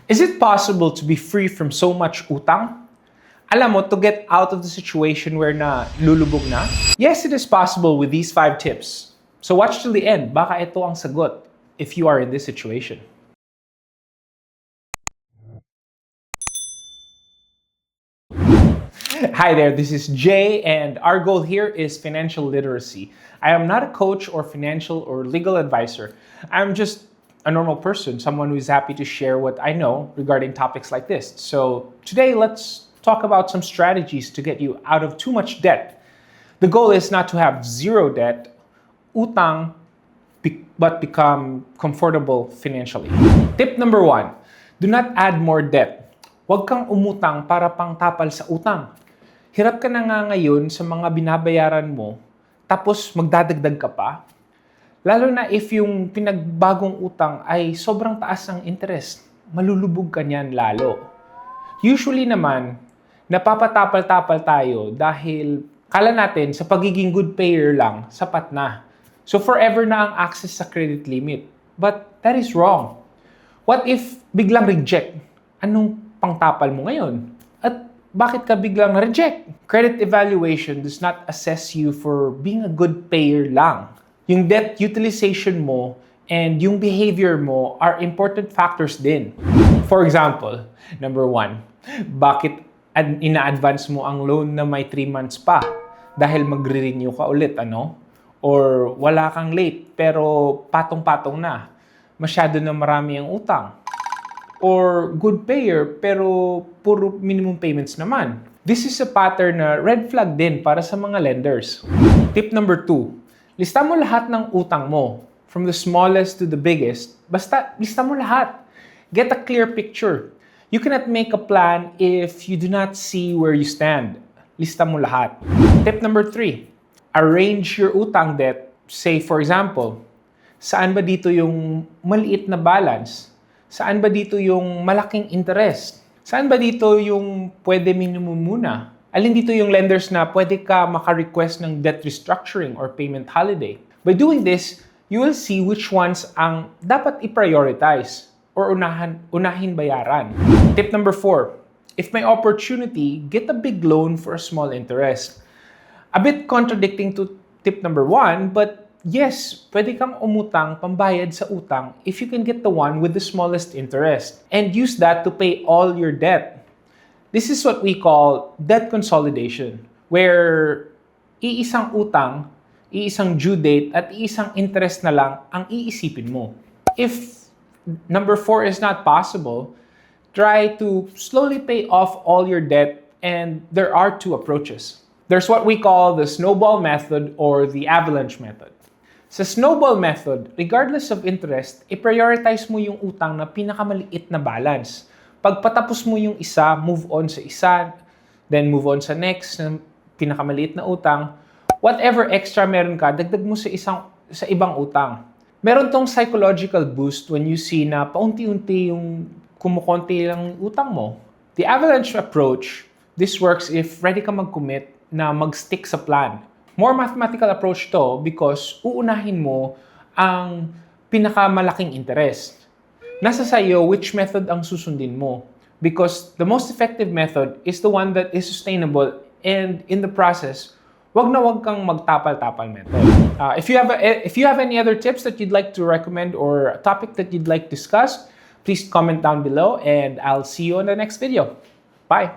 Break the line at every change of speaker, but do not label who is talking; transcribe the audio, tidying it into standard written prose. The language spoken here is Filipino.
Is it possible to be free from so much utang? Alam mo, to get out of the situation where na lulubog na? Yes, it is possible with these 5 tips. So watch till the end. Baka ito ang sagot if you are in this situation. Hi there, this is Jay, and our goal here is financial literacy. I am not a coach or financial or legal advisor. I'm just a normal person, someone who is happy to share what I know regarding topics like this. So today, let's talk about some strategies to get you out of too much debt. The goal is not to have zero debt, utang, but become comfortable financially. Tip number 1, do not add more debt. Huwag kang umutang para pangtapal sa utang. Hirap ka na nga ngayon sa mga binabayaran mo, tapos magdadagdag ka pa. Lalo na if yung pinagbagong utang ay sobrang taas ng interest, malulubog ka niyan lalo. Usually naman, napapatapal-tapal tayo dahil kala natin sa pagiging good payer lang, sapat na. So forever na ang access sa credit limit. But that is wrong. What if biglang reject? Anong pangtapal mo ngayon? At bakit ka biglang reject? Credit evaluation does not assess you for being a good payer lang. Yung debt utilization mo and yung behavior mo are important factors din. For example, number 1, bakit ina-advance mo ang loan na may 3 months pa? Dahil magre-renew ka ulit, ano? Or wala kang late pero patong-patong na. Masyado na marami ang utang. Or good payer pero puro minimum payments naman. This is a pattern na red flag din para sa mga lenders. Tip number 2, lista mo lahat ng utang mo. From the smallest to the biggest, basta lista mo lahat. Get a clear picture. You cannot make a plan if you do not see where you stand. Lista mo lahat. Tip number 3, arrange your utang debt. Say for example, saan ba dito yung maliit na balance? Saan ba dito yung malaking interest? Saan ba dito yung pwede minimum muna? Alin dito yung lenders na pwede ka maka-request ng debt restructuring or payment holiday? By doing this, you will see which ones ang dapat i-prioritize or unahin bayaran. Tip number 4, if may opportunity, get a big loan for a small interest. A bit contradicting to tip number 1, but yes, pwede kang umutang pambayad sa utang if you can get the one with the smallest interest and use that to pay all your debt. This is what we call debt consolidation, where iisang utang, iisang due date, at iisang interest na lang ang iisipin mo. If number 4 is not possible, try to slowly pay off all your debt, and there are 2 approaches. There's what we call the snowball method or the avalanche method. Sa snowball method, regardless of interest, i-prioritize mo yung utang na pinakamaliit na balance. Pagpatapos mo yung isa, move on sa isa, then move on sa next, na pinakamaliit na utang. Whatever extra meron ka, dagdag mo sa ibang utang. Meron tong psychological boost when you see na paunti-unti yung kumukonti lang yung utang mo. The avalanche approach, this works if ready ka mag-commit na mag-stick sa plan. More mathematical approach to because uunahin mo ang pinakamalaking interest. Nasa sa'yo which method ang susundin mo. Because the most effective method is the one that is sustainable and in the process, wag kang magtapal-tapal method. If you have any other tips that you'd like to recommend or a topic that you'd like to discuss, please comment down below and I'll see you on the next video. Bye!